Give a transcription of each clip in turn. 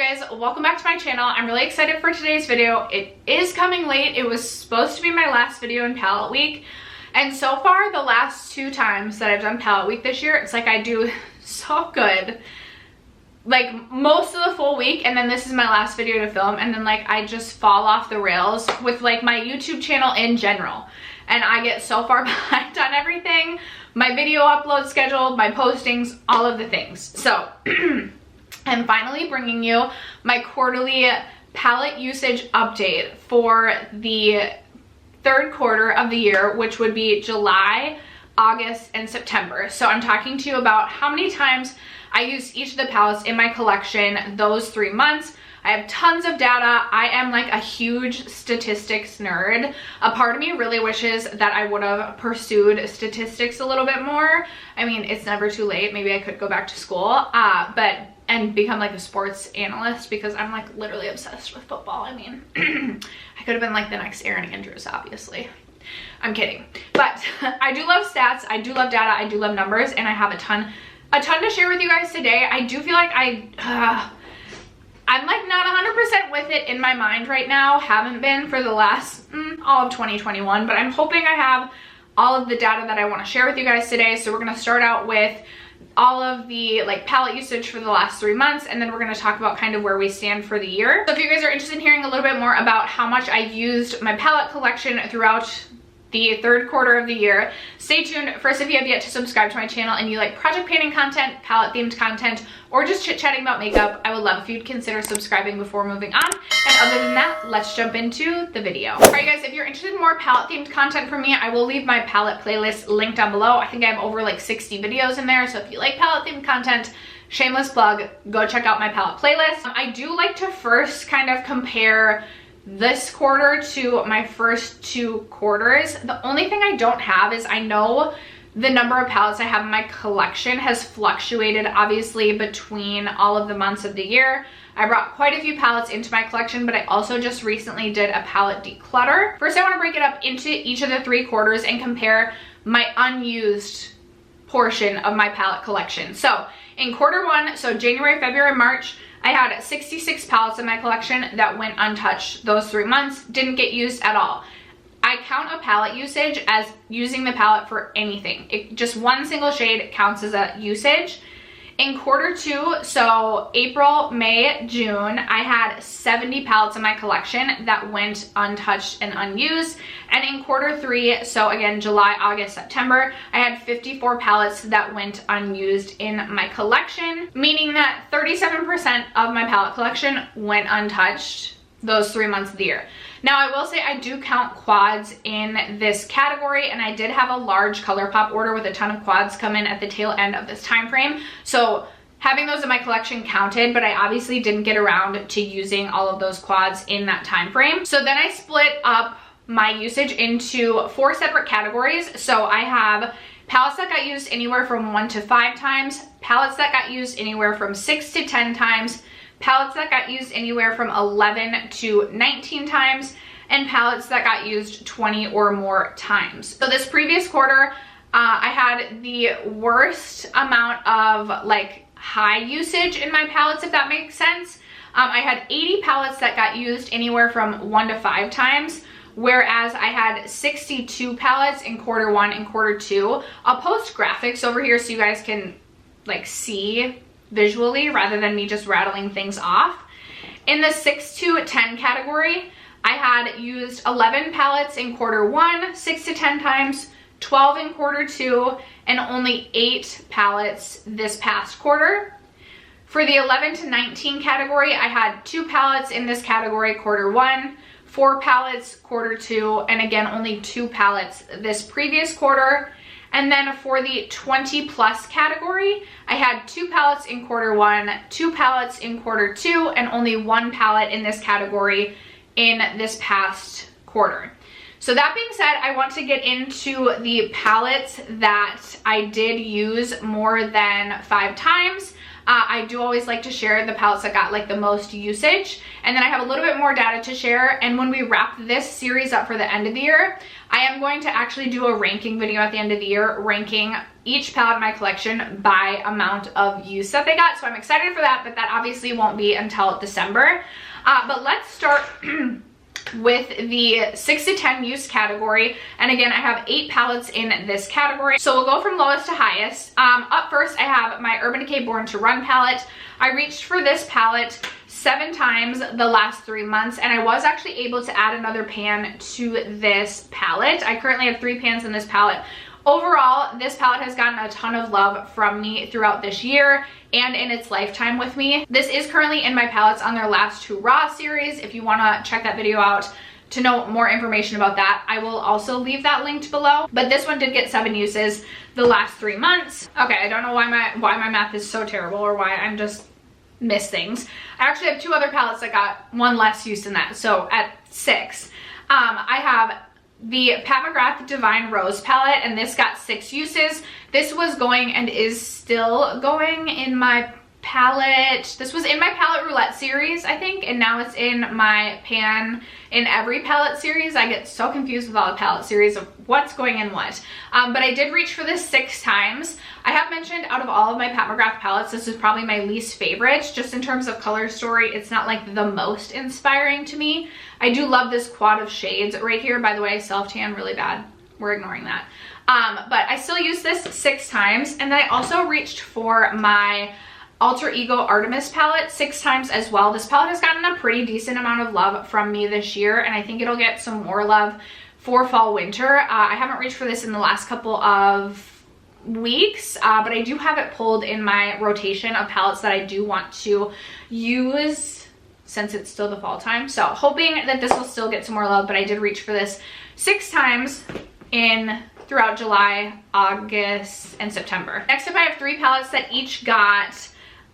guys, welcome back to my channel. I'm really excited for today's video. It is coming late. It was supposed to be my last video in palette week, and so far the last 2 times that I've done palette week this year, it's like I do so good like most of the full week, and then this is my last video to film, and then like I just fall off the rails with like my YouTube channel in general, and I get so far behind on everything, my video upload schedule, my postings, all of the things. So I'm finally bringing you my quarterly palette usage update for the 3rd quarter of the year, which would be July, August, and September. So I'm talking to you about how many times I used each of the palettes in my collection those 3 months. I have tons of data. I am like a huge statistics nerd. A part of me really wishes that I would have pursued statistics a little bit more. I mean, it's never too late. Maybe I could go back to school, and become like a sports analyst, because I'm like literally obsessed with football. I mean, I could have been like the next Erin Andrews, obviously. I'm kidding. But I do love stats. I do love data. I do love numbers, and I have a ton to share with you guys today. I do feel like I'm like not 100% with it in my mind right now. Haven't been for the last all of 2021, but I'm hoping I have all of the data that I want to share with you guys today. So we're going to start out with all of the like palette usage for the last 3 months, and then we're going to talk about kind of where we stand for the year. So if you guys are interested in hearing a little bit more about how much I used my palette collection throughout the 3rd quarter of the year, stay tuned. First, if you have yet to subscribe to my channel and you like project painting content, palette themed content, or just chit-chatting about makeup, I would love if you'd consider subscribing before moving on. And other than that, let's jump into the video. All right guys, if you're interested in more palette themed content from me, I will leave my palette playlist linked down below. I think I have over like 60 videos in there, so if you like palette themed content, shameless plug, go check out my palette playlist. I do like to first kind of compare this quarter to my first 2 quarters. The only thing I don't have is, I know the number of palettes I have in my collection has fluctuated obviously between all of the months of the year. I brought quite a few palettes into my collection, but I also just recently did a palette declutter. First, I want to break it up into each of the 3 quarters and compare my unused portion of my palette collection. So in quarter 1, so January, February, March, I had 66 palettes in my collection that went untouched those 3 months, didn't get used at all. I count a palette usage as using the palette for anything. Just one single shade counts as a usage. In quarter 2, so April, May, June, I had 70 palettes in my collection that went untouched and unused. And in quarter 3, so again, July, August, September, I had 54 palettes that went unused in my collection, meaning that 37% of my palette collection went untouched those 3 months of the year. Now, I will say I do count quads in this category, and I did have a large ColourPop order with a ton of quads come in at the tail end of this time frame. So having those in my collection counted, but I obviously didn't get around to using all of those quads in that time frame. So then I split up my usage into 4 separate categories. So I have palettes that got used anywhere from 1 to 5 times, palettes that got used anywhere from 6 to 10 times, palettes that got used anywhere from 11 to 19 times, and palettes that got used 20 or more times. So this previous quarter, I had the worst amount of like high usage in my palettes, if that makes sense. I had 80 palettes that got used anywhere from 1 to 5 times, whereas I had 62 palettes in quarter 1 and quarter 2. I'll post graphics over here so you guys can like see visually rather than me just rattling things off. In the 6 to 10 category, I had used 11 palettes in quarter 1, 6 to 10 times, 12 in quarter 2, and only 8 palettes this past quarter. For the 11 to 19 category, I had 2 palettes in this category quarter 1, 4 palettes quarter 2, and again only 2 palettes this previous quarter. And then for the 20 plus category, I had 2 palettes in quarter 1, 2 palettes in quarter 2, and only 1 palette in this category in this past quarter. So that being said, I want to get into the palettes that I did use more than 5 times. I do always like to share the palettes that got like the most usage, and then I have a little bit more data to share. And when we wrap this series up for the end of the year, I am going to actually do a ranking video at the end of the year, ranking each palette in my collection by amount of use that they got. So I'm excited for that, but that obviously won't be until December. But let's start with the 6 to 10 use category. And again, I have 8 palettes in this category. So we'll go from lowest to highest. Up first, I have my Urban Decay Born to Run palette. I reached for this palette 7 times the last 3 months, and I was actually able to add another pan to this palette. I currently have 3 pans in this palette. Overall, this palette has gotten a ton of love from me throughout this year and in its lifetime with me. This is currently in my palettes on their last 2 Raw series. If you want to check that video out to know more information about that, I will also leave that linked below. But this one did get 7 uses the last 3 months. Okay, I don't know why my math is so terrible, or why I'm just miss things. I actually have 2 other palettes that got 1 less use than that, so at 6. I have the Mcgrath Divine Rose palette, and this got 6 uses. This was going and is still going in my palette. This was in my palette roulette series, I think, and now it's in my pan in every palette series. I get so confused with all the palette series of what's going in what. But I did reach for this 6 times. I have mentioned out of all of my Mcgrath palettes, this is probably my least favorite. Just in terms of color story, it's not like the most inspiring to me. I do love this quad of shades right here. By the way, self-tan really bad. We're ignoring that. But I still use this 6 times. And then I also reached for my Alter Ego Artemis palette 6 times as well. This palette has gotten a pretty decent amount of love from me this year, and I think it'll get some more love for fall winter. I haven't reached for this in the last couple of weeks, but I do have it pulled in my rotation of palettes that I do want to use since it's still the fall time. So hoping that this will still get some more love, but I did reach for this 6 times throughout July, August, and September. Next up, I have 3 palettes that each got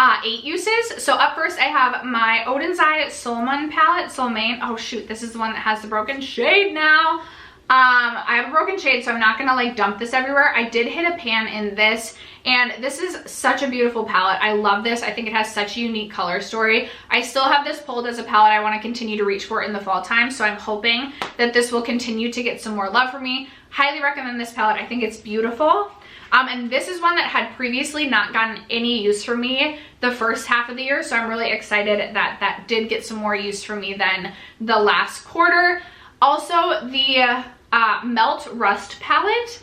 8 uses. So up first, I have my Odin's Eye Soulmane palette. Soulmane. Oh shoot, this is the one that has the broken shade now. I have a broken shade, so I'm not gonna like dump this everywhere. I did hit a pan in this, and this is such a beautiful palette. I love this. I think it has such a unique color story. I still have this pulled as a palette I want to continue to reach for in the fall time, so I'm hoping that this will continue to get some more love for me. Highly recommend this palette. I think it's beautiful. And this is one that had previously not gotten any use for me the first half of the year, so I'm really excited that that did get some more use for me than the last quarter. Also, the Melt Rust palette.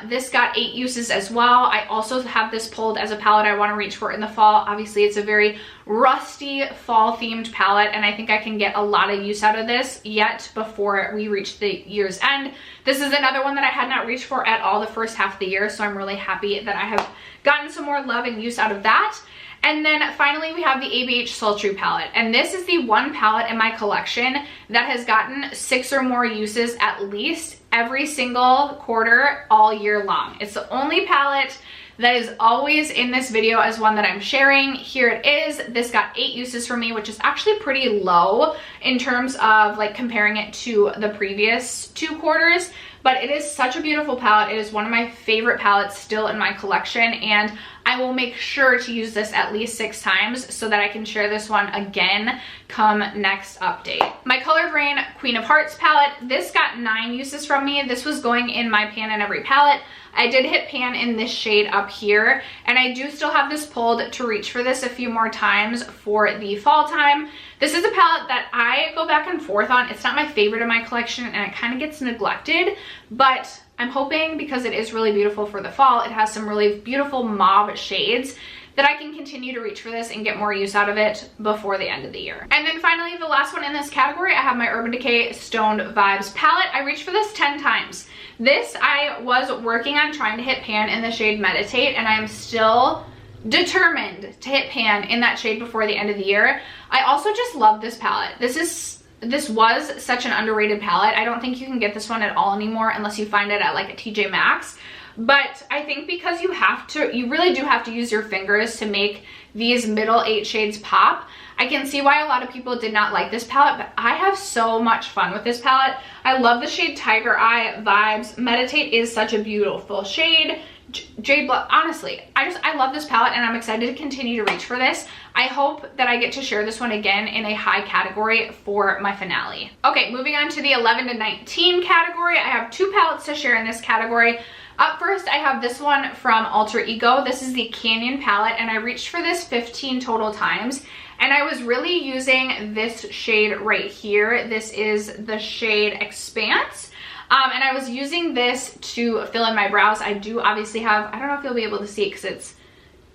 This got 8 uses as well. I also have this pulled as a palette I want to reach for in the fall. Obviously, it's a very rusty fall themed palette, and I think I can get a lot of use out of this yet before we reach the year's end. This is another one that I had not reached for at all the first half of the year, so I'm really happy that I have gotten some more love and use out of that. And then finally, we have the Abh Sultry Palette. And this is the one palette in my collection that has gotten 6 or more uses at least every single quarter all year long. It's the only palette that is always in this video as one that I'm sharing. Here it is. This got 8 uses for me, which is actually pretty low in terms of like comparing it to the previous 2 quarters. But it is such a beautiful palette. It is one of my favorite palettes still in my collection, and I will make sure to use this at least 6 times so that I can share this one again come next update. My Colored Rain Queen of Hearts palette, this got 9 uses from me. This was going in my pan in every palette. I did hit pan in this shade up here, and I do still have this pulled to reach for this a few more times for the fall time. This is a palette that I go back and forth on. It's not my favorite in my collection, and it kind of gets neglected, but I'm hoping because it is really beautiful for the fall, it has some really beautiful mauve shades, that I can continue to reach for this and get more use out of it before the end of the year. And then finally, the last one in this category, I have my Urban Decay Stoned Vibes palette. I reached for this 10 times. This, I was working on trying to hit pan in the shade Meditate, and I am still determined to hit pan in that shade before the end of the year. I also just love this palette. This was such an underrated palette. I don't think you can get this one at all anymore unless you find it at like a TJ Maxx. But I think because you really do have to use your fingers to make these middle 8 shades pop. I can see why a lot of people did not like this palette, but I have so much fun with this palette. I love the shade Tiger Eye Vibes. Meditate is such a beautiful shade. Jade Blood. Honestly, I love this palette and I'm excited to continue to reach for this. I hope that I get to share this one again in a high category for my finale. Okay, moving on to the 11 to 19 category. I have 2 palettes to share in this category. Up first, I have this one from Alter Ego. This is the Canyon palette, and I reached for this 15 total times. And I was really using this shade right here. This is the shade Expanse. And I was using this to fill in my brows. I do obviously have, I don't know if you'll be able to see it because it's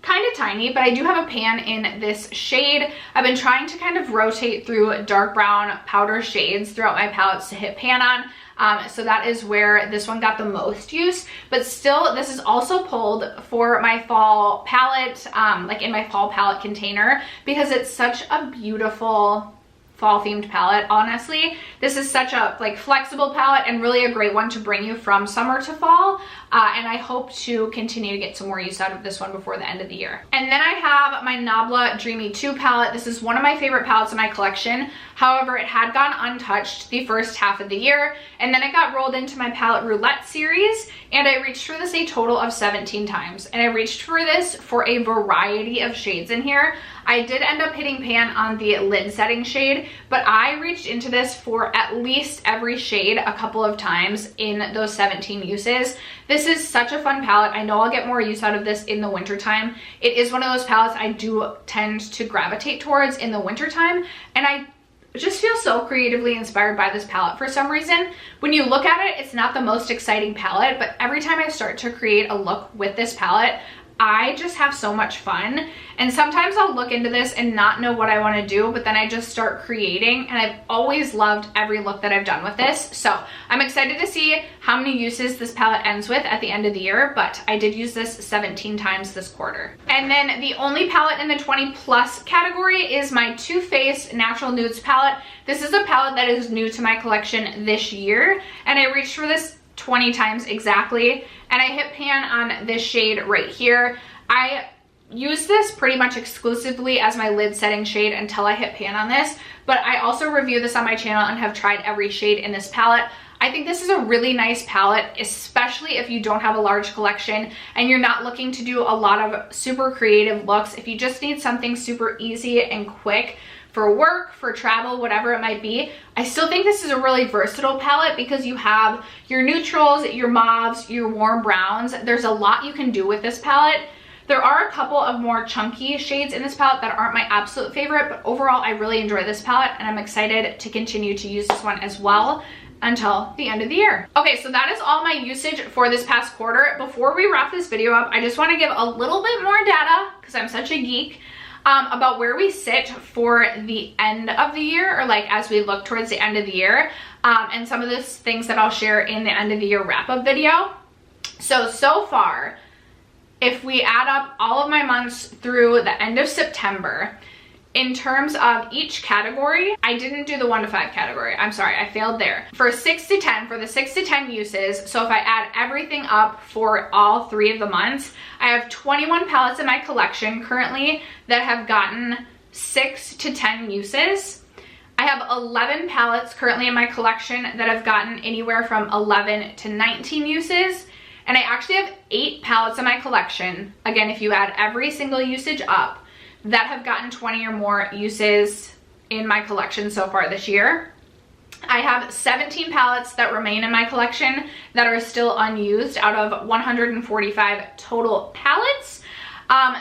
kind of tiny, but I do have a pan in this shade. I've been trying to kind of rotate through dark brown powder shades throughout my palettes to hit pan on. So that is where this one got the most use, but still this is also pulled for my fall palette, like in my fall palette container, because it's such a beautiful fall themed palette. Honestly, this is such a like flexible palette and really a great one to bring you from summer to fall, and I hope to continue to get some more use out of this one before the end of the year. And then I have my Nabla Dreamy 2 palette. This is one of my favorite palettes in my collection. However, it had gone untouched the first half of the year, and then it got rolled into my palette roulette series, and I reached for this a total of 17 times, and I reached for this for a variety of shades in here. I did end up hitting pan on the lid setting shade, but I reached into this for at least every shade a couple of times in those 17 uses. This is such a fun palette. I know I'll get more use out of this in the wintertime. It is one of those palettes I do tend to gravitate towards in the wintertime, and I just feel so creatively inspired by this palette for some reason. When you look at it, it's not the most exciting palette, but every time I start to create a look with this palette, I just have so much fun. And sometimes I'll look into this and not know what I want to do, but then I just start creating, and I've always loved every look that I've done with this. So I'm excited to see how many uses this palette ends with at the end of the year, but I did use this 17 times this quarter. And then the only palette in the 20+ category is my Too Faced Natural Nudes palette. This is a palette that is new to my collection this year, and I reached for this 20 times exactly, and I hit pan on this shade right here. I use this pretty much exclusively as my lid setting shade until I hit pan on this, but I also review this on my channel and have tried every shade in this palette. I think this is a really nice palette, especially if you don't have a large collection and you're not looking to do a lot of super creative looks. If you just need something super easy and quick for work, for travel, whatever it might be, I still think this is a really versatile palette because you have your neutrals, your mauves, your warm browns. There's a lot you can do with this palette. There are a couple of more chunky shades in this palette that aren't my absolute favorite, but overall I really enjoy this palette, and I'm excited to continue to use this one as well until the end of the year. Okay, so that is all my usage for this past quarter. Before we wrap this video up, I just want to give a little bit more data, because I'm such a geek, about where we sit for the end of the year, or like as we look towards the end of the year, and some of the things that I'll share in the end of the year wrap-up video. So far, if we add up all of my months through the end of September, in terms of each category, I didn't do the 1 to 5 category. I'm sorry, I failed there. For 6 to 10, for the 6 to 10 uses, so if I add everything up for all 3 of the months, I have 21 palettes in my collection currently that have gotten 6 to 10 uses. I have 11 palettes currently in my collection that have gotten anywhere from 11 to 19 uses. And I actually have 8 palettes in my collection, again, if you add every single usage up, that have gotten 20 or more uses in my collection so far this year. I have 17 palettes that remain in my collection that are still unused out of 145 total palettes.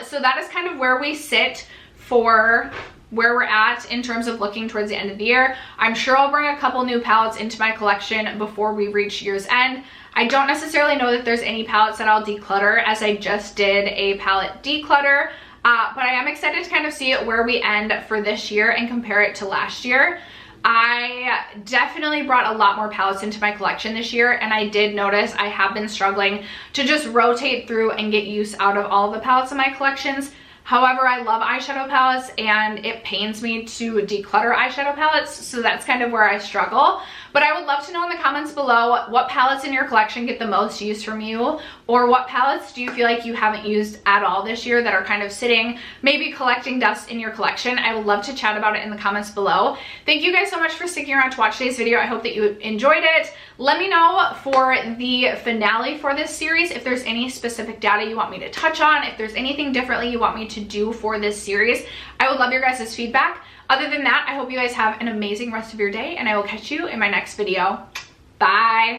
So that is kind of where we sit for where we're at in terms of looking towards the end of the year. I'm sure I'll bring a couple new palettes into my collection before we reach year's end. I don't necessarily know that there's any palettes that I'll declutter, as I just did a palette declutter. But I am excited to kind of see where we end for this year and compare it to last year. I definitely brought a lot more palettes into my collection this year, and I did notice I have been struggling to just rotate through and get use out of all of the palettes in my collections. However, I love eyeshadow palettes, and it pains me to declutter eyeshadow palettes, so that's kind of where I struggle. But I would love to know in the comments below what palettes in your collection get the most use from you, or what palettes do you feel like you haven't used at all this year that are kind of sitting, maybe collecting dust in your collection. I would love to chat about it in the comments below. Thank you guys so much for sticking around to watch today's video. I hope that you enjoyed it. Let me know for the finale for this series if there's any specific data you want me to touch on, if there's anything differently you want me to do for this series. I would love your guys' feedback. Other than that, I hope you guys have an amazing rest of your day, and I will catch you in my next video. Bye.